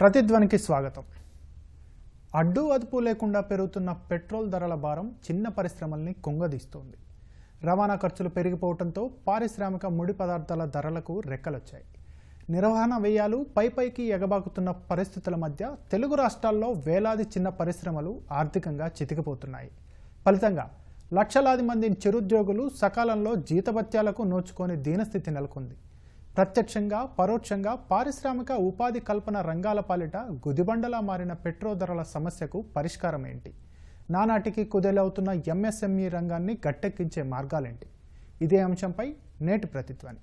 ప్రతిధ్వనికి స్వాగతం. అడ్డు అదుపు లేకుండా పెరుగుతున్న పెట్రోల్ ధరల భారం చిన్న పరిశ్రమల్ని కుంగదీస్తోంది. రవాణా ఖర్చులు పెరిగిపోవడంతో పారిశ్రామిక ముడి పదార్థాల ధరలకు రెక్కలొచ్చాయి. నిర్వహణ వ్యయాలు పైపైకి ఎగబాకుతున్న పరిస్థితుల మధ్య తెలుగు రాష్ట్రాల్లో వేలాది చిన్న పరిశ్రమలు ఆర్థికంగా చితికిపోతున్నాయి. ఫలితంగా లక్షలాది మంది చిరుద్యోగులు సకాలంలో జీతభత్యాలకు నోచుకొని దీనస్థితి నెలకొంది. ప్రత్యక్షంగా పరోక్షంగా పారిశ్రామిక ఉపాధి కల్పన రంగాల పాలిట గుదిబండలా మారిన పెట్రోల్ ధరల సమస్యకు పరిష్కారం ఏంటి? నానాటికి కుదేలవుతున్న ఎంఎస్ఎంఈ రంగాన్ని గట్టెక్కించే మార్గాలేంటి? ఇదే అంశంపై నేటి ప్రతిధ్వని.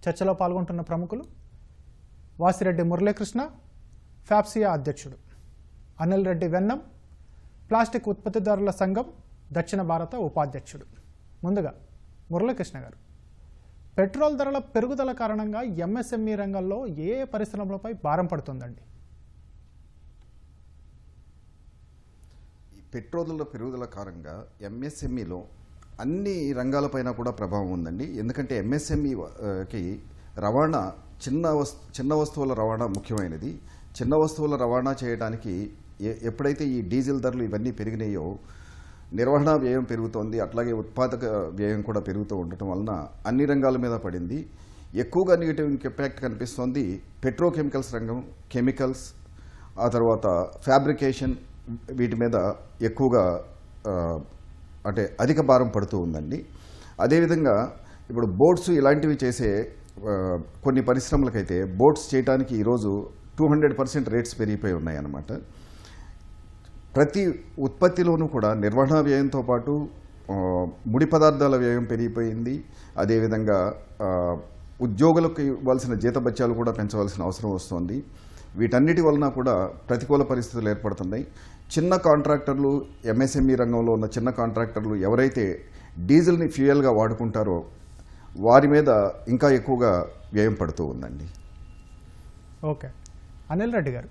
చర్చలో పాల్గొంటున్న ప్రముఖులు వాసిరెడ్డి మురళీకృష్ణ, ఫ్యాప్సియా అధ్యక్షుడు, అనిల్ రెడ్డి వెన్నం, ప్లాస్టిక్ ఉత్పత్తిదారుల సంఘం దక్షిణ భారత ఉపాధ్యక్షుడు. ముందుగా మురళీకృష్ణ గారు, పెట్రోల్ ధరల పెరుగుదల కారణంగా ఎంఎస్ఎంఈ రంగంలో ఏ పరిశ్రమలపై భారం పడుతుందండి? ఈ పెట్రోల్ ధరల పెరుగుదల కారణంగా ఎంఎస్ఎంఈలో అన్ని రంగాలపైన కూడా ప్రభావం ఉందండి. ఎందుకంటే ఎంఎస్ఎంఈకి రవాణా చిన్న వస్తువుల రవాణా ముఖ్యమైనది. చిన్న వస్తువుల రవాణా చేయడానికి ఎప్పుడైతే ఈ డీజిల్ ధరలు ఇవన్నీ పెరిగినాయో నిర్వహణ వ్యయం పెరుగుతోంది, అట్లాగే ఉత్పాదక వ్యయం కూడా పెరుగుతూ ఉండటం వలన అన్ని రంగాల మీద పడింది. ఎక్కువగా నెగిటివ్ ఇంపాక్ట్ కనిపిస్తోంది పెట్రోకెమికల్స్ రంగం, కెమికల్స్, ఆ తర్వాత ఫ్యాబ్రికేషన్, వీటి మీద ఎక్కువగా అంటే అధిక భారం పడుతూ ఉందండి. అదేవిధంగా ఇప్పుడు బోట్స్ ఇలాంటివి చేసే కొన్ని పరిశ్రమలకైతే బోట్స్ చేయడానికి ఈరోజు 200% రేట్స్ పెరిగిపోయి ఉన్నాయి అన్నమాట. ప్రతి ఉత్పత్తిలోనూ కూడా నిర్వహణ వ్యయంతో పాటు ముడి పదార్థాల వ్యయం పెరిగిపోయింది. అదేవిధంగా ఉద్యోగులకు ఇవ్వాల్సిన జీతభత్యాలు కూడా పెంచవలసిన అవసరం వస్తుంది. వీటన్నిటి వలన కూడా ప్రతికూల పరిస్థితులు ఏర్పడుతున్నాయి. చిన్న కాంట్రాక్టర్లు, ఎంఎస్ఎంఈ రంగంలో ఉన్న చిన్న కాంట్రాక్టర్లు ఎవరైతే డీజిల్ని ఫ్యూయల్గా వాడుకుంటారో వారి మీద ఇంకా ఎక్కువగా వ్యయం పడుతూ ఉందండి. ఓకే, అనిల్ రెడ్డి గారు,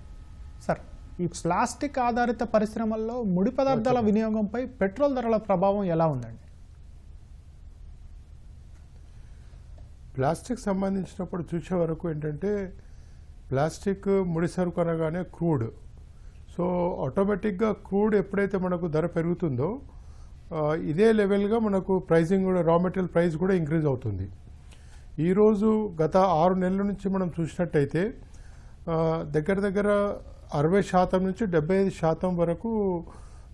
సార్, ఈ ప్లాస్టిక్ ఆధారిత పరిశ్రమల్లో ముడి పదార్థాల వినియోగంపై పెట్రోల్ ధరల ప్రభావం ఎలా ఉందండి? ప్లాస్టిక్ సంబంధించినప్పుడు చూసే వరకు ఏంటంటే ప్లాస్టిక్ ముడి సరుకు అనగానే క్రూడ్. సో ఆటోమేటిక్గా క్రూడ్ ఎప్పుడైతే మనకు ధర పెరుగుతుందో ఇదే లెవెల్గా మనకు ప్రైజింగ్ కూడా, రా మెటీరియల్ ప్రైస్ కూడా ఇంక్రీజ్ అవుతుంది. ఈరోజు గత 6 నెలల నుంచి మనం చూసినట్టయితే దగ్గర 60% నుంచి 75% వరకు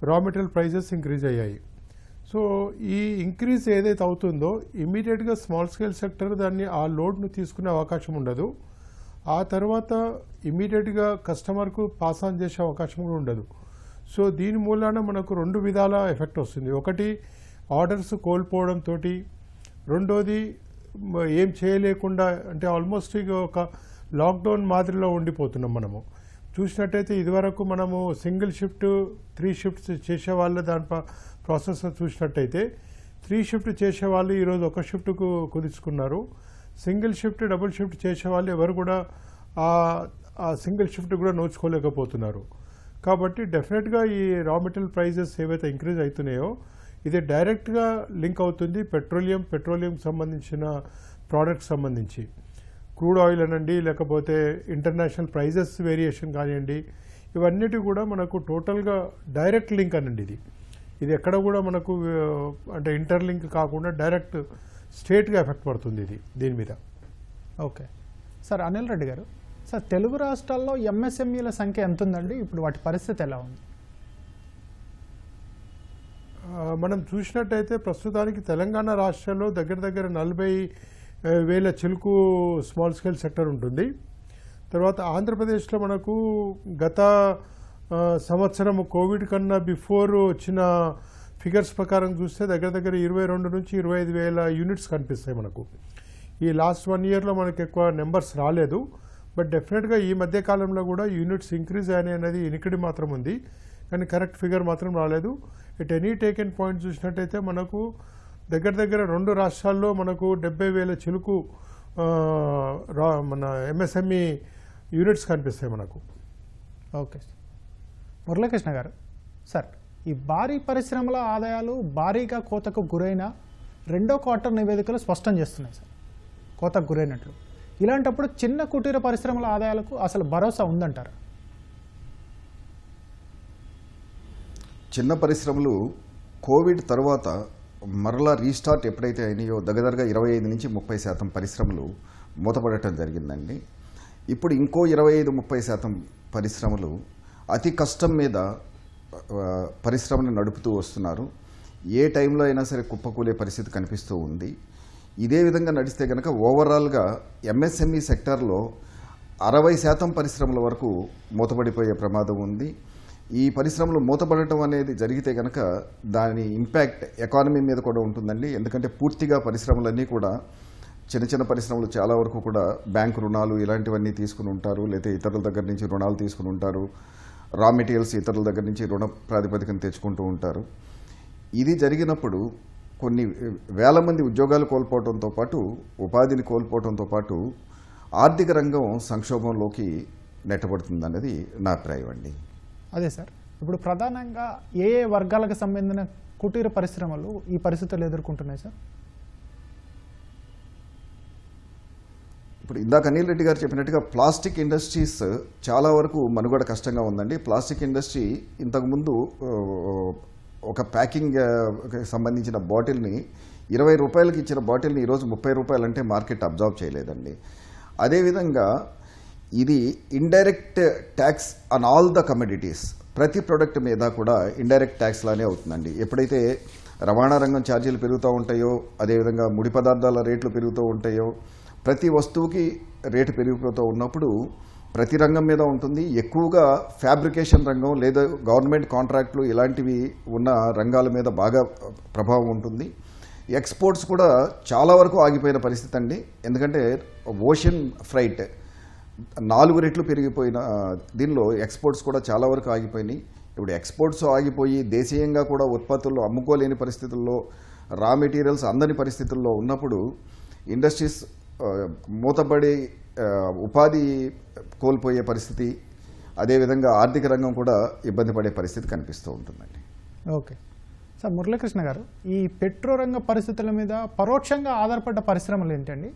రా మెటీరియల్ ప్రైజెస్ ఇంక్రీజ్ అయ్యాయి. సో ఈ ఇంక్రీజ్ ఏదైతే అవుతుందో ఇమీడియట్గా స్మాల్ స్కేల్ సెక్టర్ దాన్ని ఆ లోడ్ను తీసుకునే అవకాశం ఉండదు. ఆ తర్వాత ఇమీడియట్గా కస్టమర్కు పాస్ ఆన్ చేసే అవకాశం కూడా ఉండదు. సో దీని మూలాన మనకు 2 విధాల ఎఫెక్ట్ వస్తుంది. ఒకటి ఆర్డర్స్ కోల్పోవడంతో, రెండోది ఏం చేయలేకుండా, అంటే ఆల్మోస్ట్ ఒక లాక్డౌన్ మాదిరిలో ఉండిపోతున్నాం. మనము చూసినట్టయితే ఇదివరకు మనము సింగిల్ షిఫ్ట్ 3 షిఫ్ట్స్ చేసేవాళ్ళు దాని ప్రాసెస్ చూసినట్టయితే 3 షిఫ్ట్ చేసేవాళ్ళు ఈరోజు 1 షిఫ్ట్కు కుదుర్చుకున్నారు. సింగిల్ షిఫ్ట్, డబుల్ షిఫ్ట్ చేసేవాళ్ళు ఎవరు కూడా ఆ సింగిల్ షిఫ్ట్ కూడా నోచుకోలేకపోతున్నారు. కాబట్టి డెఫినెట్గా ఈ రా మెటీరియల్ ప్రైజెస్ ఏవైతే ఇంక్రీజ్ అవుతున్నాయో ఇది డైరెక్ట్గా లింక్ అవుతుంది పెట్రోలియం సంబంధించిన ప్రోడక్ట్స్ సంబంధించి. క్రూడ్ ఆయిల్ అనండి, లేకపోతే ఇంటర్నేషనల్ ప్రైజెస్ వేరియేషన్ కానివ్వండి, ఇవన్నిటి కూడా మనకు టోటల్గా డైరెక్ట్ లింక్ అనండి. ఇది ఎక్కడ కూడా మనకు అంటే ఇంటర్లింక్ కాకుండా డైరెక్ట్ స్ట్రేట్గా ఎఫెక్ట్ పడుతుంది ఇది దీని మీద. ఓకే సార్, అనిల్ రెడ్డి గారు, సార్, తెలుగు రాష్ట్రాల్లో ఎంఎస్ఎంఈల సంఖ్య ఎంత ఉందండి? ఇప్పుడు వాటి పరిస్థితి ఎలా ఉంది? మనం చూసినట్టయితే ప్రస్తుతానికి తెలంగాణ రాష్ట్రంలో దగ్గర 40,000 చిలుకు స్మాల్ స్కేల్ సెక్టర్ ఉంటుంది. తర్వాత ఆంధ్రప్రదేశ్లో మనకు గత సంవత్సరం కోవిడ్ కన్నా బిఫోర్ వచ్చిన ఫిగర్స్ ప్రకారం చూస్తే దగ్గర 22 నుంచి 25,000 యూనిట్స్ కనిపిస్తాయి మనకు. ఈ లాస్ట్ 1 ఇయర్లో మనకు ఎక్కువ నెంబర్స్ రాలేదు. బట్ డెఫినెట్గా ఈ మధ్య కాలంలో కూడా యూనిట్స్ ఇంక్రీజ్ అయినాయి అనేది ఇనికిడి మాత్రం ఉంది, కానీ కరెక్ట్ ఫిగర్ మాత్రం రాలేదు. ఎట్ ఎనీ టేకెన్ పాయింట్ చూసినట్టయితే మనకు దగ్గర 2 రాష్ట్రాల్లో మనకు 70,000 చిలుకు మన ఎంఎస్ఎంఈ యూనిట్స్ కనిపిస్తాయి మనకు. ఓకే, మురళీకృష్ణ గారు, సార్, ఈ భారీ పరిశ్రమల ఆదాయాలు భారీగా కోతకు గురైన రెండో క్వార్టర్ నివేదికలు స్పష్టం చేస్తున్నాయి సార్ కోతకు గురైనట్లు. ఇలాంటప్పుడు చిన్న కుటీర పరిశ్రమల ఆదాయాలకు అసలు భరోసా ఉందంటారు? చిన్న పరిశ్రమలు కోవిడ్ తర్వాత మరలా రీస్టార్ట్ ఎప్పుడైతే అయినాయో దగ్గరగా 25-30% పరిశ్రమలు మూతపడటం జరిగిందండి. ఇప్పుడు ఇంకో 25-30% పరిశ్రమలు అతి కష్టం మీద పరిశ్రమను నడుపుతూ వస్తున్నారు. ఏ టైంలో అయినా సరే కుప్పకూలే పరిస్థితి కనిపిస్తూ ఉంది. ఇదే విధంగా నడిస్తే కనుక ఓవరాల్గా ఎంఎస్ఎంఈ సెక్టార్లో 60% పరిశ్రమల వరకు మూతపడిపోయే ప్రమాదం ఉంది. ఈ పరిశ్రమలు మూతపడటం అనేది జరిగితే కనుక దాని ఇంపాక్ట్ ఎకానమీ మీద కూడా ఉంటుందండి. ఎందుకంటే పూర్తిగా పరిశ్రమలన్నీ కూడా చిన్న చిన్న పరిశ్రమలు చాలా వరకు కూడా బ్యాంకు రుణాలు ఇలాంటివన్నీ తీసుకుని ఉంటారు, లేదా ఇతరుల దగ్గర నుంచి రుణాలు తీసుకుని ఉంటారు, రా మెటీరియల్స్ ఇతరుల దగ్గర నుంచి రుణ ప్రాతిపదికన తెచ్చుకుంటూ ఉంటారు. ఇది జరిగినప్పుడు కొన్ని వేల మంది ఉద్యోగాలు కోల్పోవడంతో పాటు ఉపాధిని కోల్పోవడంతో పాటు ఆర్థిక రంగం సంక్షోభంలోకి నెట్టబడుతుందన్నది నా అభిప్రాయం అండి. అదే సార్, ఇప్పుడు ప్రధానంగా ఏ ఏ వర్గాలకు సంబంధించిన కుటీర పరిశ్రమలు ఈ పరిస్థితులు ఎదుర్కొంటున్నాయి సార్? ఇప్పుడు ఇందాక అనిల్ రెడ్డి గారు చెప్పినట్టుగా ప్లాస్టిక్ ఇండస్ట్రీస్ చాలా వరకు మనుగడ కష్టంగా ఉందండి. ప్లాస్టిక్ ఇండస్ట్రీ ఇంతకుముందు ఒక ప్యాకింగ్ సంబంధించిన బాటిల్ని 20 రూపాయలకి ఇచ్చిన బాటిల్ని ఈరోజు 30 రూపాయలు అంటే మార్కెట్ అబ్జర్వ్ చేయలేదండి. అదేవిధంగా ఇది indirect tax on all the commodities, ప్రతి ప్రోడక్ట్ మీద కూడా ఇండైరెక్ట్ ట్యాక్స్ లానే అవుతుందండి. ఎప్పుడైతే రవాణా రంగం ఛార్జీలు పెరుగుతూ ఉంటాయో, అదేవిధంగా ముడి పదార్థాల రేట్లు పెరుగుతూ ఉంటాయో, ప్రతి వస్తువుకి రేటు పెరిగిపోతూ ఉన్నప్పుడు ప్రతి రంగం మీద ఉంటుంది. ఎక్కువగా ఫ్యాబ్రికేషన్ రంగం లేదా గవర్నమెంట్ కాంట్రాక్టులు ఇలాంటివి ఉన్న రంగాల మీద బాగా ప్రభావం ఉంటుంది. ఎక్స్పోర్ట్స్ కూడా చాలా వరకు ఆగిపోయిన పరిస్థితి అండి. ఎందుకంటే ఓషన్ ఫ్రైట్ 4 రెట్లు పెరిగిపోయిన దీనిలో ఎక్స్పోర్ట్స్ కూడా చాలా వరకు ఆగిపోయినాయి. ఇప్పుడు ఎక్స్పోర్ట్స్ ఆగిపోయి దేశీయంగా కూడా ఉత్పత్తుల్లో అమ్ముకోలేని పరిస్థితుల్లో, రా మెటీరియల్స్ అందని పరిస్థితుల్లో ఉన్నప్పుడు ఇండస్ట్రీస్ మూతపడి ఉపాధి కోల్పోయే పరిస్థితి, అదేవిధంగా ఆర్థిక రంగం కూడా ఇబ్బంది పడే పరిస్థితి కనిపిస్తూ ఉంటుందండి. ఓకే సార్, మురళీకృష్ణ గారు, ఈ పెట్రో రంగ పరిస్థితుల మీద పరోక్షంగా ఆధారపడ్డ పరిశ్రమలు ఏంటండి?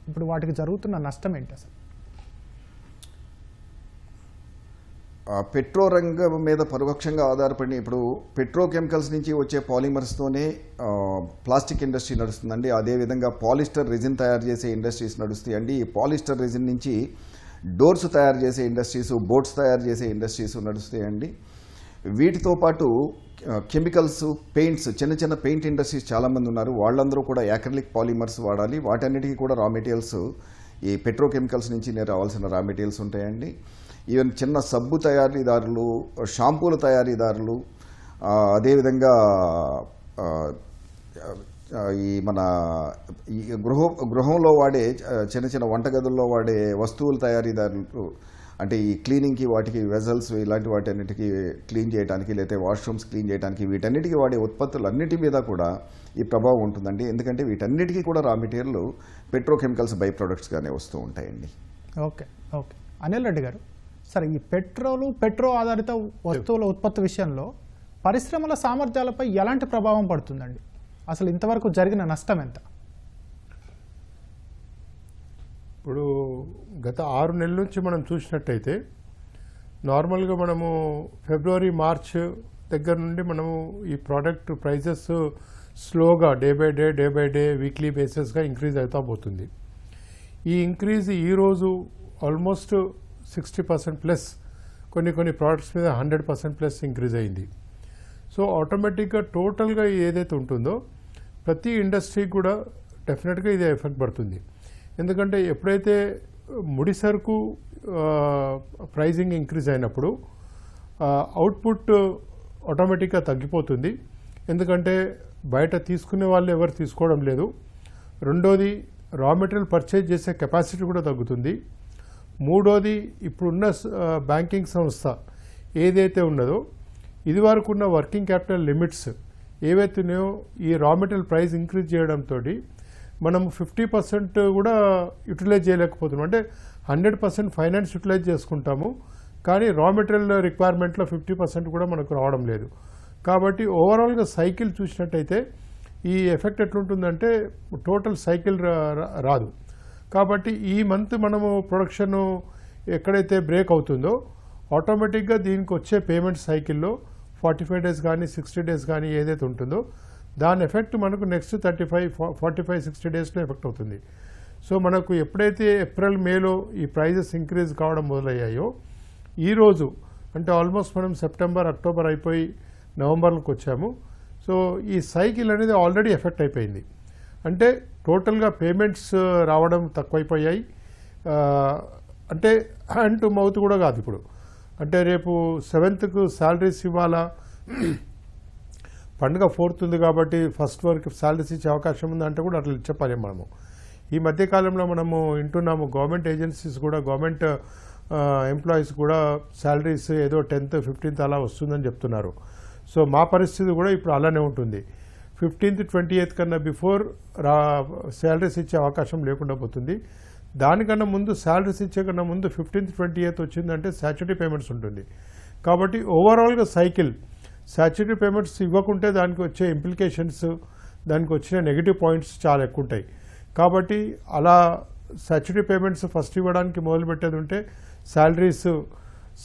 ఇప్పుడు వాటికి జరుగుతున్న నష్టం ఏంటి అసలు? పెట్రో రంగం మీద పరోక్షంగా ఆధారపడి ఇప్పుడు పెట్రోకెమికల్స్ నుంచి వచ్చే పాలిమర్స్తోనే ప్లాస్టిక్ ఇండస్ట్రీ నడుస్తుందండి. అదేవిధంగా పాలిస్టర్ రెజిన్ తయారు చేసే ఇండస్ట్రీస్ నడుస్తాయండి. ఈ పాలిస్టర్ రెజిన్ నుంచి డోర్స్ తయారు చేసే ఇండస్ట్రీస్, బోట్స్ తయారు చేసే ఇండస్ట్రీస్ నడుస్తాయండి. వీటితో పాటు కెమికల్స్, పెయింట్స్, చిన్న చిన్న పెయింట్ ఇండస్ట్రీస్ చాలామంది ఉన్నారు. వాళ్ళందరూ కూడా యాక్రిలిక్ పాలిమర్స్ వాడాలి. వాటన్నిటికీ కూడా రా మెటీరియల్స్ ఈ పెట్రోకెమికల్స్ నుంచి రావాల్సిన రా మెటీరియల్స్ ఉంటాయండి. ఈవెన్ చిన్న సబ్బు తయారీదారులు, షాంపూల తయారీదారులు, అదేవిధంగా ఈ మన ఈ గృహంలో వాడే చిన్న చిన్న వంటగదుల్లో వాడే వస్తువుల తయారీదారులు, అంటే ఈ క్లీనింగ్కి వాటికి వెజల్స్ ఇలాంటి వాటన్నిటికీ క్లీన్ చేయడానికి, లేకపోతే వాష్రూమ్స్ క్లీన్ చేయడానికి, వీటన్నిటికీ వాడే ఉత్పత్తులన్నిటి మీద కూడా ఈ ప్రభావం ఉంటుందండి. ఎందుకంటే వీటన్నిటికీ కూడా రా మెటీరియల్ పెట్రోకెమికల్స్ బై ప్రొడక్ట్స్గానే వస్తూ ఉంటాయండి. ఓకే ఓకే అనిల్ రెడ్డి గారు, సరే, ఈ పెట్రో ఆధారిత వస్తువుల ఉత్పత్తి విషయంలో పరిశ్రమల సామర్థ్యాలపై ఎలాంటి ప్రభావం పడుతుందండి? అసలు ఇంతవరకు జరిగిన నష్టం ఎంత? ఇప్పుడు గత 6 నెలల నుంచి మనం చూసినట్టయితే నార్మల్గా మనము ఫిబ్రవరి, మార్చ్ దగ్గర నుండి మనము ఈ ప్రోడక్ట్ ప్రైజెస్ స్లోగా డే బై డే వీక్లీ బేసిస్గా ఇంక్రీజ్ అవుతూ పోతుంది. ఈ ఇంక్రీజ్ ఈరోజు ఆల్మోస్ట్ 60% ప్లస్, కొన్ని ప్రోడక్ట్స్ మీద 100% ప్లస్ ఇంక్రీజ్ అయింది. సో ఆటోమేటిక్గా టోటల్గా ఏదైతే ఉంటుందో ప్రతి ఇండస్ట్రీకి కూడా డెఫినెట్గా ఇది ఎఫెక్ట్ పడుతుంది. ఎందుకంటే ఎప్పుడైతే ముడి సరుకు ప్రైజింగ్ ఇంక్రీజ్ అయినప్పుడు అవుట్పుట్ ఆటోమేటిక్గా తగ్గిపోతుంది. ఎందుకంటే బయట తీసుకునే వాళ్ళు ఎవరు తీసుకోవడం లేదు. రెండోది, రా మెటీరియల్ పర్చేజ్ చేసే కెపాసిటీ కూడా తగ్గుతుంది. మూడోది, ఇప్పుడున్న బ్యాంకింగ్ సంస్థ ఏదైతే ఉన్నదో ఇది వరకు ఉన్న వర్కింగ్ క్యాపిటల్ లిమిట్స్ ఏవైతే ఉన్నాయో ఈ రా మెటీరియల్ ప్రైస్ ఇంక్రీజ్ చేయడంతో మనం 50% కూడా యూటిలైజ్ చేయలేకపోతున్నాం. అంటే 100% ఫైనాన్స్ యూటిలైజ్ చేసుకుంటాము, కానీ రా మెటీరియల్ రిక్వైర్మెంట్లో 50% కూడా మనకు రావడం లేదు. కాబట్టి ఓవరాల్గా సైకిల్ చూసినట్టయితే ఈ ఎఫెక్ట్ ఎట్లుంటుందంటే టోటల్ సైకిల్ రాదు. కాబట్టి ఈ మంత్ మనము ప్రొడక్షన్ ఎక్కడైతే బ్రేక్ అవుతుందో ఆటోమేటిక్గా దీనికి వచ్చే పేమెంట్ సైకిల్లో 45 డేస్ కానీ 60 డేస్ కానీ ఏదైతే ఉంటుందో దాని ఎఫెక్ట్ మనకు నెక్స్ట్ 45-60 డేస్లో ఎఫెక్ట్ అవుతుంది. సో మనకు ఎప్పుడైతే ఏప్రిల్ మేలో ఈ ప్రైజెస్ ఇంక్రీజ్ కావడం మొదలయ్యాయో ఈరోజు అంటే ఆల్మోస్ట్ మనం సెప్టెంబర్ అక్టోబర్ అయిపోయి నవంబర్లోకి వచ్చాము. సో ఈ సైకిల్ అనేది ఆల్రెడీ ఎఫెక్ట్ అయిపోయింది. అంటే టోటల్గా పేమెంట్స్ రావడం తక్కువైపోయాయి. అంటే హ్యాండ్ టు మౌత్ కూడా కాదు ఇప్పుడు. అంటే రేపు 7th శాలరీస్ ఇవ్వాలా, పండుగ 4th ఉంది కాబట్టి ఫస్ట్ వరకు శాలరీస్ ఇచ్చే అవకాశం ఉంది అంటే కూడా అట్లా చెప్పలేము మనము. ఈ మధ్యకాలంలో మనము వింటున్నాము గవర్నమెంట్ ఏజెన్సీస్ కూడా గవర్నమెంట్ ఎంప్లాయీస్ కూడా శాలరీస్ ఏదో 10th 15th అలా వస్తుందని చెప్తున్నారు. సో మా పరిస్థితి కూడా ఇప్పుడు అలానే ఉంటుంది. 15th 28th కన్నా బిఫోర్ శాలరీస్ ఇచ్చే అవకాశం లేకుండా పోతుంది. దానికన్నా ముందు శాలరీస్ ఇచ్చే కన్నా ముందు 15th 28th వచ్చిందంటే స్టాట్యూటరీ పేమెంట్స్ ఉంటుంది. కాబట్టి ఓవరాల్గా సైకిల్ స్టాట్యూటరీ పేమెంట్స్ ఇవ్వకుంటే దానికి వచ్చే ఇంప్లికేషన్స్, దానికి వచ్చిన నెగిటివ్ పాయింట్స్ చాలా ఎక్కువ ఉంటాయి. కాబట్టి అలా స్టాట్యూటరీ పేమెంట్స్ ఫస్ట్ ఇవ్వడానికి మొదలుపెట్టేది ఉంటే salaries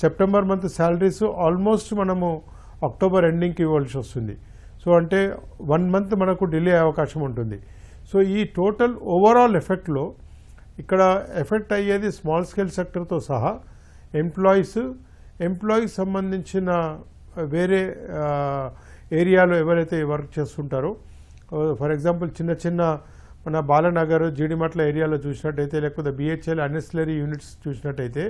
September month salaries almost మనము అక్టోబర్ ఎండింగ్కి ఇవ్వాల్సి వస్తుంది. సో అంటే 1 month మనకు డిలే అయ్యే అవకాశం ఉంటుంది. సో ఈ టోటల్ ఓవరాల్ ఎఫెక్ట్లో ఇక్కడ ఎఫెక్ట్ అయ్యేది స్మాల్ స్కేల్ సెక్టర్తో సహా ఎంప్లాయీస్ సంబంధించిన వేరే ఏరియాలో ఎవరైతే వర్క్ చేస్తుంటారో, ఫర్ ఎగ్జాంపుల్ చిన్న మన బాలనగర్ జీడిమట్ల ఏరియాలో చూసినట్టయితే, లేకపోతే బిహెచ్ఎల్ అన్ఎస్లరీ యూనిట్స్ చూసినట్టయితే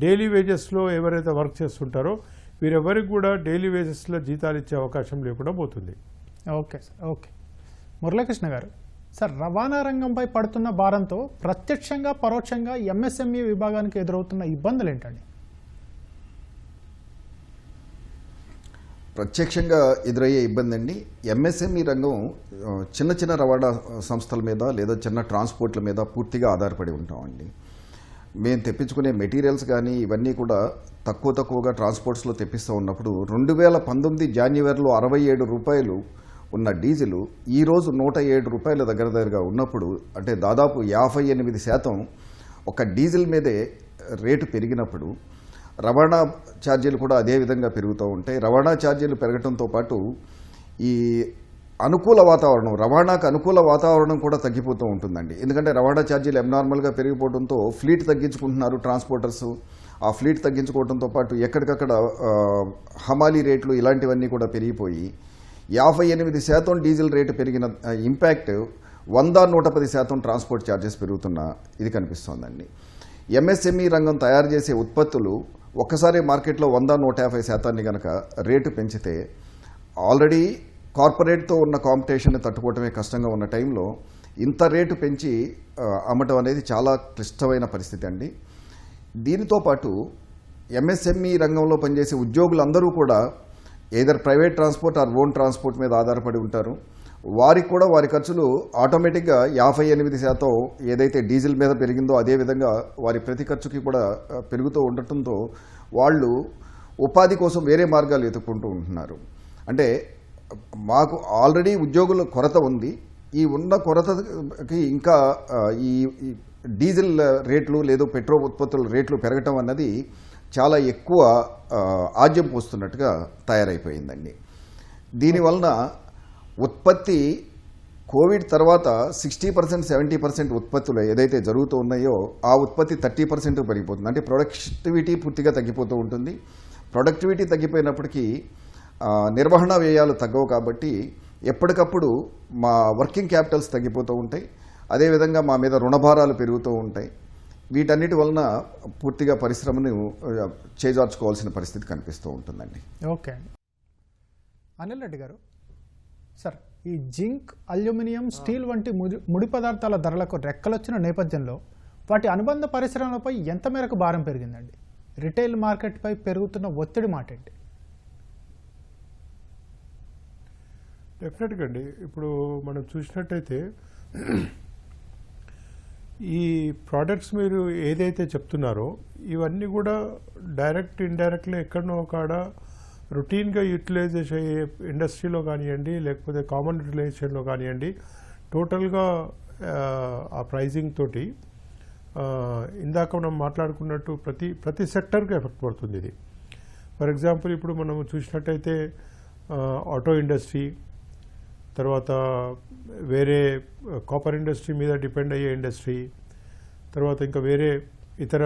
డైలీ వేజెస్లో ఎవరైతే వర్క్ చేస్తుంటారో వీరెవరికి కూడా డైలీ వేజెస్లో జీతాలు ఇచ్చే అవకాశం లేకుండా పోతుంది. Okay sir, okay. మురళీకృష్ణ గారు, సార్ రవాణా రంగంపై పడుతున్న భారంతో ప్రత్యక్షంగా పరోక్షంగా ఎంఎస్ఎంఈ విభాగానికి ఎదురవుతున్న ఇబ్బందులు ఏంటండి? ప్రత్యక్షంగా ఎదురయ్యే ఇబ్బంది అండి, ఎంఎస్ఎంఈ రంగం చిన్న రవాణా సంస్థల మీద లేదా చిన్న ట్రాన్స్పోర్ట్ల మీద పూర్తిగా ఆధారపడి ఉంటామండి. మేము తెప్పించుకునే మెటీరియల్స్ కానీ ఇవన్నీ కూడా తక్కువగా ట్రాన్స్పోర్ట్స్లో తెప్పిస్తూ ఉన్నప్పుడు 2019 జనవరిలో 67 రూపాయలు ఉన్న డీజిల్ ఈరోజు 107 రూపాయల దగ్గరగా ఉన్నప్పుడు, అంటే దాదాపు 58% ఒక డీజిల్ మీదే రేటు పెరిగినప్పుడు రవాణా ఛార్జీలు కూడా అదే విధంగా పెరుగుతూ ఉంటాయి. రవాణా ఛార్జీలు పెరగడంతో పాటు ఈ రవాణాకు అనుకూల వాతావరణం కూడా తగ్గిపోతూ ఉంటుందండి. ఎందుకంటే రవాణా ఛార్జీలు అబ్నార్మల్గా పెరిగిపోవడంతో ఫ్లీట్ తగ్గించుకుంటున్నారు ట్రాన్స్పోర్టర్స్. ఆ ఫ్లీట్ తగ్గించుకోవడంతో పాటు ఎక్కడికక్కడ హమాలీ రేట్లు ఇలాంటివన్నీ కూడా పెరిగిపోయి 58% డీజిల్ రేటు పెరిగిన ఇంపాక్ట్ 100-110% ట్రాన్స్పోర్ట్ ఛార్జెస్ పెరుగుతున్న ఇది కనిపిస్తోందండి. ఎంఎస్ఎంఈ రంగం తయారు చేసే ఉత్పత్తులు ఒక్కసారి మార్కెట్లో 100-150% కనుక రేటు పెంచితే ఆల్రెడీ కార్పొరేట్తో ఉన్న కాంపిటీషన్ తట్టుకోవటమే కష్టంగా ఉన్న టైంలో ఇంత రేటు పెంచి అమ్మటం అనేది చాలా క్లిష్టమైన పరిస్థితి అండి. దీనితో పాటు ఎంఎస్ఎంఈ రంగంలో పనిచేసే ఉద్యోగులందరూ కూడా either private transport are own transport మీద ఆధారపడి ఉంటారు. వారికి కూడా వారి ఖర్చులు ఆటోమేటిక్గా 58% ఏదైతే డీజిల్ మీద పెరిగిందో అదేవిధంగా వారి ప్రతి ఖర్చుకి కూడా పెరుగుతూ ఉండటంతో వాళ్ళు ఉపాధి కోసం వేరే మార్గాలు వెతుక్కుంటూ ఉంటున్నారు. అంటే మాకు ఆల్రెడీ ఉద్యోగుల కొరత ఉంది. ఈ ఉన్న కొరతకి ఇంకా ఈ డీజిల్ రేట్లు లేదా పెట్రోల్ ఉత్పత్తుల రేట్లు పెరగటం అన్నది చాలా ఎక్కువ ఆజ్యం పోస్తున్నట్టుగా తయారైపోయిందండి. దీనివలన ఉత్పత్తి కోవిడ్ తర్వాత 60% 70% ఉత్పత్తులు ఏదైతే జరుగుతూ ఉన్నాయో ఆ ఉత్పత్తి 30% పెరిగిపోతుంది. అంటే ప్రొడక్టివిటీ పూర్తిగా తగ్గిపోతూ ఉంటుంది. ప్రొడక్టివిటీ తగ్గిపోయినప్పటికీ నిర్వహణ వ్యయాలు తగ్గవు కాబట్టి ఎప్పటికప్పుడు మా వర్కింగ్ క్యాపిటల్స్ తగ్గిపోతూ ఉంటాయి. అదేవిధంగా మా మీద రుణభారాలు పెరుగుతూ ఉంటాయి. వీటన్నిటి వలన పూర్తిగా పరిశ్రమను చేజార్చుకోవాల్సిన పరిస్థితి కనిపిస్తూ ఉంటుందండి. ఓకే అండి. అనిల్ రెడ్డి గారు, సార్ ఈ జింక్, అల్యూమినియం, స్టీల్ వంటి ముడి పదార్థాల ధరలకు రెక్కలొచ్చిన నేపథ్యంలో వాటి అనుబంధ పరిశ్రమలపై ఎంత మేరకు భారం పెరిగిందండి? రిటైల్ మార్కెట్పై పెరుగుతున్న ఒత్తిడి మాటేంటి? డెఫినెట్గా అండి. ఇప్పుడు మనం చూసినట్టయితే ఈ ప్రోడక్ట్స్ మీరు ఏదైతే చెప్తున్నారో ఇవన్నీ కూడా డైరెక్ట్ ఇండైరెక్ట్లీ ఎక్కడనో కాడ రొటీన్గా యూటిలైజేషన్ అయ్యే ఇండస్ట్రీలో కానివ్వండి, లేకపోతే కామన్ యూటిలైజేషన్లో కానివ్వండి, టోటల్గా ఆ ప్రైజింగ్ తోటి ఇందాక మనం మాట్లాడుకున్నట్టు ప్రతి సెక్టర్కి ఎఫెక్ట్ పడుతుంది ఇది. ఫర్ ఎగ్జాంపుల్ ఇప్పుడు మనం చూసినట్టయితే ఆటో ఇండస్ట్రీ, తర్వాత వేరే కాపర్ ఇండస్ట్రీ మీద డిపెండ్ అయ్యే ఇండస్ట్రీ, తర్వాత ఇంకా వేరే ఇతర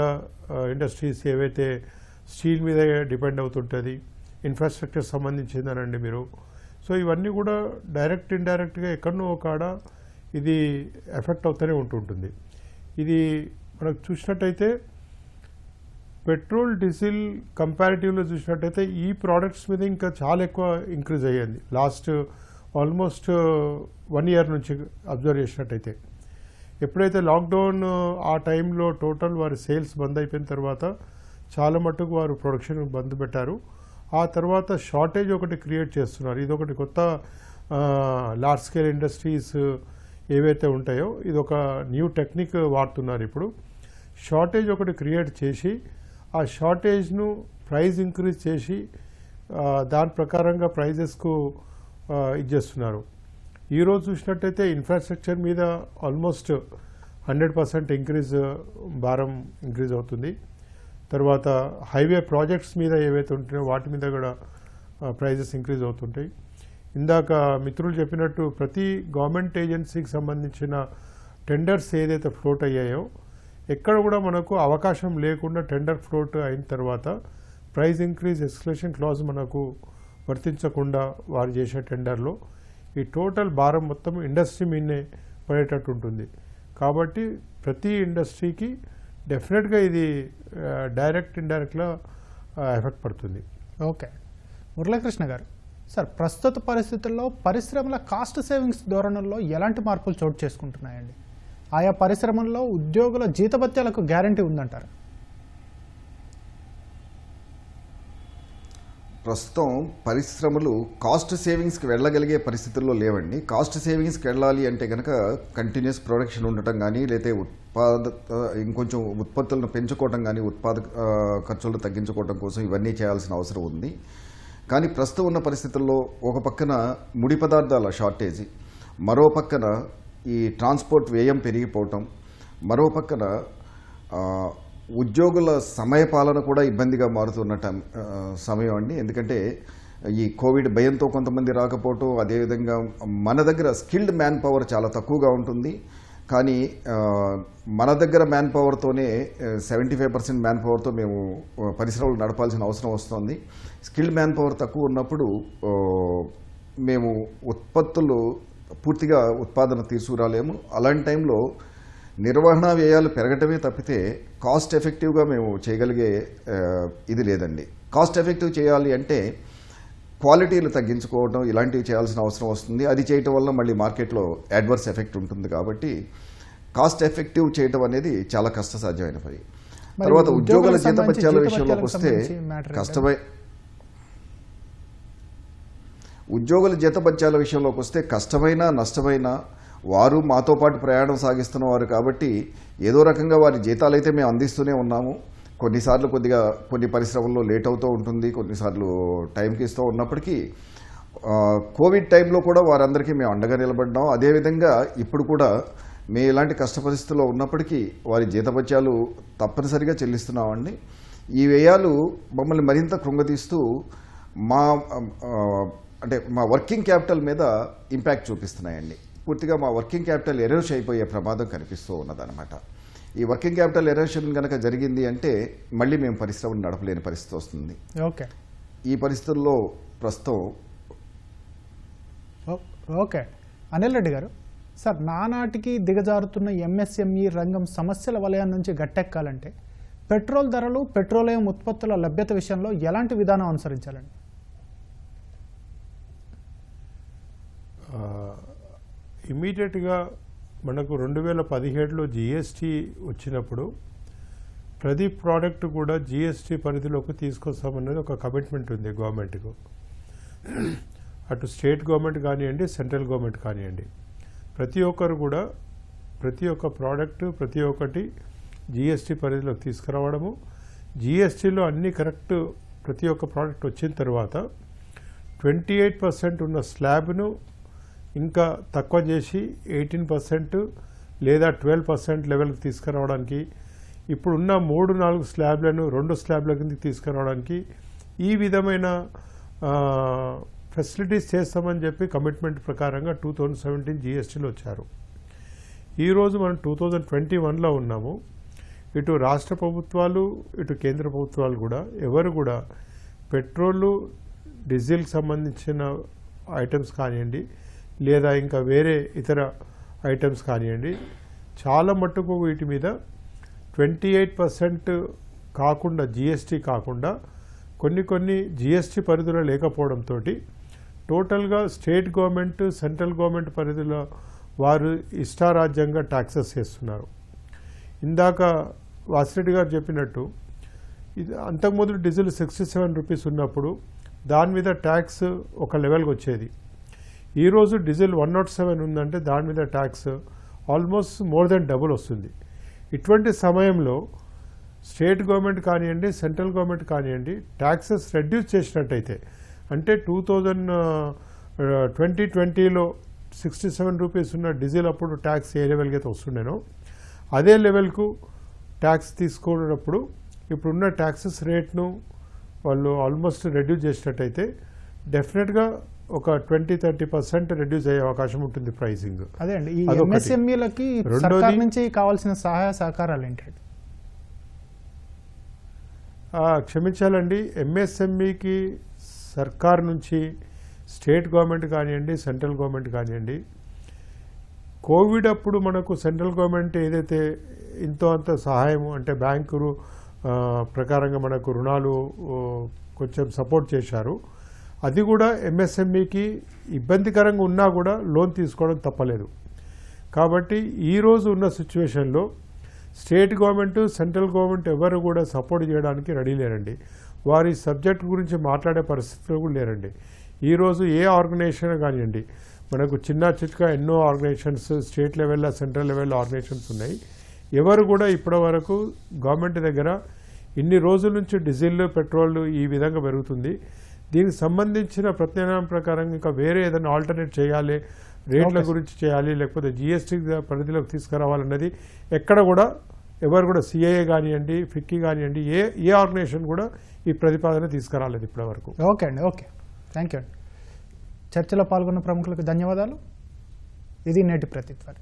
ఇండస్ట్రీస్ ఏవైతే స్టీల్ మీద డిపెండ్ అవుతుంటుంది, ఇన్ఫ్రాస్ట్రక్చర్ సంబంధించిందనండి మీరు. సో ఇవన్నీ కూడా డైరెక్ట్ ఇండైరెక్ట్గా ఎక్కడనో కాడ ఇది ఎఫెక్ట్ అవుతూనే ఉంటుంటుంది. ఇది మనకు చూసినట్టయితే పెట్రోల్ డీజిల్ కంపారిటివ్లో చూసినట్టయితే ఈ ప్రోడక్ట్స్ మీద ఇంకా చాలా ఎక్కువ ఇంక్రీజ్ అయ్యింది లాస్ట్ ఆల్మోస్ట్ 1 year నుంచి అబ్జర్వ్ చేసినట్టయితే. ఎప్పుడైతే లాక్డౌన్ ఆ టైంలో టోటల్ వారి సేల్స్ బంద్ అయిపోయిన తర్వాత చాలా మట్టుకు వారు ప్రొడక్షన్ బంద్ పెట్టారు. ఆ తర్వాత షార్టేజ్ ఒకటి క్రియేట్ చేస్తున్నారు. ఇది ఒకటి కొత్త లార్జ్ స్కేల్ ఇండస్ట్రీస్ ఏవైతే ఉంటాయో ఇది ఒక న్యూ టెక్నిక్ వాడుతున్నారు. ఇప్పుడు షార్టేజ్ ఒకటి క్రియేట్ చేసి ఆ షార్టేజ్ను ప్రైస్ ఇంక్రీజ్ చేసి దాని ప్రకారంగా ప్రైజెస్కు ఇది చేస్తున్నారు. ఈరోజు చూసినట్టయితే ఇన్ఫ్రాస్ట్రక్చర్ మీద ఆల్మోస్ట్ 100% ఇంక్రీజ్ భారం ఇంక్రీజ్ అవుతుంది. తర్వాత హైవే ప్రాజెక్ట్స్ మీద ఏవైతే ఉంటున్నాయో వాటి మీద కూడా ప్రైజెస్ ఇంక్రీజ్ అవుతుంటాయి. ఇందాక మిత్రులు చెప్పినట్టు ప్రతి గవర్నమెంట్ ఏజెన్సీకి సంబంధించిన టెండర్స్ ఏదైతే ఫ్లోట్ అయ్యాయో ఎక్కడ కూడా మనకు అవకాశం లేకుండా టెండర్ ఫ్లోట్ అయిన తర్వాత ప్రైస్ ఇంక్రీజ్ ఎస్కలేషన్ క్లాజ్ మనకు వర్తించకుండా వారు చేసే టెండర్లో ఈ టోటల్ భారం మొత్తం ఇండస్ట్రీ మీదనే పడేటట్టు ఉంటుంది. కాబట్టి ప్రతి ఇండస్ట్రీకి డెఫినెట్గా ఇది డైరెక్ట్ ఇండైరెక్ట్గా ఎఫెక్ట్ పడుతుంది. ఓకే మురళీకృష్ణ గారు, సార్ ప్రస్తుత పరిస్థితుల్లో పరిశ్రమల కాస్ట్ సేవింగ్స్ ధోరణుల్లో ఎలాంటి మార్పులు చోటు చేసుకుంటున్నాయండి? ఆయా పరిశ్రమల్లో ఉద్యోగుల జీతభత్యాలకు గ్యారంటీ ఉందంటారా? ప్రస్తుతం పరిశ్రమలు కాస్ట్ సేవింగ్స్కి వెళ్ళగలిగే పరిస్థితుల్లో లేవండి. కాస్ట్ సేవింగ్స్కి వెళ్ళాలి అంటే కనుక కంటిన్యూస్ ప్రొడక్షన్ ఉండటం కానీ లేకపోతే ఇంకొంచెం ఉత్పత్తులను పెంచుకోవటం కానీ ఖర్చులను తగ్గించుకోవటం కోసం ఇవన్నీ చేయాల్సిన అవసరం ఉంది. కానీ ప్రస్తుతం ఉన్న పరిస్థితుల్లో ఒక పక్కన ముడి పదార్థాల షార్టేజీ, మరో పక్కన ఈ ట్రాన్స్పోర్ట్ వ్యయం పెరిగిపోవటం, మరో పక్కన ఉద్యోగుల సమయపాలన కూడా ఇబ్బందిగా మారుతున్న సమయం అండి. ఎందుకంటే ఈ కోవిడ్ భయంతో కొంతమంది రాకపోవటం, అదేవిధంగా మన దగ్గర స్కిల్డ్ మ్యాన్ పవర్ చాలా తక్కువగా ఉంటుంది. కానీ మన దగ్గర మ్యాన్ పవర్తోనే 75% మ్యాన్ పవర్తో మేము పరిశ్రమలు నడపాల్సిన అవసరం వస్తుంది. స్కిల్డ్ మ్యాన్ పవర్ తక్కువ ఉన్నప్పుడు మేము ఉత్పత్తులు పూర్తిగా ఉత్పాదన తీసుకురాలేము. అలాంటి టైంలో నిర్వహణ వ్యయాలు పెరగటమే తప్పితే కాస్ట్ ఎఫెక్టివ్గా మేము చేయగలిగే ఇది లేదండి. కాస్ట్ ఎఫెక్టివ్ చేయాలి అంటే క్వాలిటీలు తగ్గించుకోవడం ఇలాంటివి చేయాల్సిన అవసరం వస్తుంది. అది చేయటం వల్ల మళ్ళీ మార్కెట్లో అడ్వర్స్ ఎఫెక్ట్ ఉంటుంది. కాబట్టి కాస్ట్ ఎఫెక్టివ్ చేయటం అనేది చాలా కష్టసాధ్యమైన పని. తర్వాత ఉద్యోగుల జీతభత్యాల విషయంలోకి వస్తే కష్టమైన నష్టమైన వారు మాతో పాటు ప్రయాణం సాగిస్తున్నవారు కాబట్టి ఏదో రకంగా వారి జీతాలు అయితే మేము అందిస్తూనే ఉన్నాము. కొన్నిసార్లు కొన్ని పరిశ్రమల్లో లేట్ అవుతూ ఉంటుంది, కొన్నిసార్లు టైంకి ఇస్తూ ఉన్నప్పటికీ కోవిడ్ టైంలో కూడా వారందరికీ మేము అండగా నిలబడ్డాం. అదేవిధంగా ఇప్పుడు కూడా మేము ఇలాంటి కష్ట పరిస్థితుల్లో ఉన్నప్పటికీ వారి జీతభత్యాలు తప్పనిసరిగా చెల్లిస్తున్నామండి. ఈ వ్యయాలు మమ్మల్ని మరింత కృంగతీస్తూ మా వర్కింగ్ క్యాపిటల్ మీద ఇంపాక్ట్ చూపిస్తున్నాయండి. పూర్తిగా మా వర్కింగ్ క్యాపిటల్ ఎరోష్ అయిపోయే ప్రమాదం కనిపిస్తూ ఉన్నదన్నమాట. ఈ వర్కింగ్ క్యాపిటల్ ఎరోషన్ కనుక జరిగింది అంటే మళ్ళీ మేము పరిశ్రమను నడపలేని పరిస్థితి వస్తుంది. ఓకే, ఈ పరిస్థితుల్లో ప్రస్తుతం ఓకే అనిల్ రెడ్డి గారు, సార్ నానాటికి దిగజారుతున్న ఎంఎస్ఎంఈ రంగం సమస్యల వలయం నుంచి గట్టెక్కాలంటే పెట్రోల్ ధరలు, పెట్రోలియం ఉత్పత్తుల లభ్యత విషయంలో ఎలాంటి విధానం అనుసరించాలండి? ఇమీడియట్గా మనకు 2017లో జిఎస్టీ వచ్చినప్పుడు ప్రతి ప్రోడక్ట్ కూడా జిఎస్టీ పరిధిలోకి తీసుకొస్తామనేది ఒక కమిట్మెంట్ ఉంది గవర్నమెంట్కు. అటు స్టేట్ గవర్నమెంట్ కానివ్వండి, సెంట్రల్ గవర్నమెంట్ కానివ్వండి, ప్రతి ఒక్కరు కూడా ప్రతి ఒక్క ప్రోడక్ట్ ప్రతి ఒక్కటి జిఎస్టీ పరిధిలోకి తీసుకురావడము, జిఎస్టీలో అన్నీ కరెక్ట్ ప్రతి ఒక్క ప్రోడక్ట్ వచ్చిన తర్వాత 28% ఉన్న స్లాబ్ను ఇంకా తక్కువ చేసి 18% లేదా 12% లెవెల్కి తీసుకురావడానికి, ఇప్పుడున్న 3-4 స్లాబ్లను 2 స్లాబ్ల కిందకి తీసుకురావడానికి ఈ విధమైన ఫెసిలిటీస్ చేస్తామని చెప్పి కమిట్మెంట్ ప్రకారంగా 2017 జిఎస్టీలో వచ్చారు. ఈరోజు మనం 2021లో ఉన్నాము. ఇటు రాష్ట్ర ప్రభుత్వాలు ఇటు కేంద్ర ప్రభుత్వాలు కూడా ఎవరు కూడా పెట్రోలు డీజిల్కి సంబంధించిన ఐటమ్స్ కానివ్వండి లేదా ఇంకా వేరే ఇతర ఐటమ్స్ కానివ్వండి చాలా మట్టుకు వీటి మీద 28% కాకుండా జిఎస్టీ కాకుండా కొన్ని జిఎస్టీ పరిధిలో లేకపోవడంతో టోటల్గా స్టేట్ గవర్నమెంట్ సెంట్రల్ గవర్నమెంట్ పరిధిలో వారు ఇష్టారాజ్యంగా ట్యాక్సెస్ చేస్తున్నారు. ఇందాక వాసిరెడ్డి గారు చెప్పినట్టు ఇది అంతకుముందు డీజిల్ 67 రూపీస్ ఉన్నప్పుడు దాని మీద ట్యాక్స్ ఒక లెవెల్కి వచ్చేది. ఈరోజు డీజిల్ 107 ఉందంటే దాని మీద tax almost more than double వస్తుంది. ఇటువంటి సమయంలో స్టేట్ గవర్నమెంట్ కానివ్వండి సెంట్రల్ గవర్నమెంట్ కానివ్వండి ట్యాక్సెస్ రెడ్యూస్ చేసినట్టయితే అంటే 2020లో 67 రూపీస్ ఉన్న డీజిల్ అప్పుడు ట్యాక్స్ ఏ లెవెల్కి అయితే వస్తుండేనో అదే లెవెల్కు ట్యాక్స్ తీసుకున్నప్పుడు ఇప్పుడున్న ట్యాక్సెస్ రేట్ను వాళ్ళు ఆల్మోస్ట్ రెడ్యూస్ చేసినట్టయితే డెఫినెట్గా ఒక 20-30% రెడ్యూస్ అయ్యే అవకాశం ఉంటుంది ప్రైసింగ్. అదే అండి, ఈ ఎంఎస్ఎంఈలకి సర్కార్ నుంచి కావాల్సిన సహాయ సహకారాలు ఏంటండి? క్షమించాలండి, ఎంఎస్ఎంఈకి సర్కార్ నుంచి స్టేట్ గవర్నమెంట్ కానివ్వండి సెంట్రల్ గవర్నమెంట్ కానివ్వండి కోవిడ్ అప్పుడు మనకు సెంట్రల్ గవర్నమెంట్ ఏదైతే ఇంతో అంత సహాయం అంటే బ్యాంకు ప్రకారంగా మనకు రుణాలు కొంచెం సపోర్ట్ చేశారు. అది కూడా ఎంఎస్ఎంఈకి ఇబ్బందికరంగా ఉన్నా కూడా లోన్ తీసుకోవడం తప్పలేదు. కాబట్టి ఈరోజు ఉన్న సిచ్యువేషన్లో స్టేట్ గవర్నమెంట్ సెంట్రల్ గవర్నమెంట్ ఎవరు కూడా సపోర్ట్ చేయడానికి రెడీ లేరండి. వారి సబ్జెక్ట్ గురించి మాట్లాడే పరిస్థితులు కూడా లేరండి. ఈరోజు ఏ ఆర్గనైజేషన్ కానివ్వండి మనకు చిన్న చిట్కా ఎన్నో ఆర్గనైజేషన్స్ స్టేట్ లెవెల్లో సెంట్రల్ లెవెల్లో ఆర్గనైజేషన్స్ ఉన్నాయి. ఎవరు కూడా ఇప్పటి వరకు గవర్నమెంట్ దగ్గర ఇన్ని రోజుల నుంచి డీజిల్ పెట్రోల్ ఈ విధంగా పెరుగుతుంది, దీనికి సంబంధించిన ప్రత్యామ్నాయం ప్రకారం ఇంకా వేరే ఏదైనా ఆల్టర్నేట్ చేయాలి, రేట్ల గురించి చేయాలి, లేకపోతే జిఎస్టీ పరిధిలోకి తీసుకురావాలన్నది ఎక్కడ కూడా ఎవరు కూడా సిఐఏ కానివ్వండి ఫిక్కీ కానివ్వండి ఏ ఆర్గనైజేషన్ కూడా ఈ ప్రతిపాదన తీసుకురాలేదు ఇప్పటి వరకు. ఓకే అండి, ఓకే, థ్యాంక్ యూ అండి. చర్చలో పాల్గొన్న ప్రముఖులకు ధన్యవాదాలు. ఇది నేటి ప్రతిధ్వని.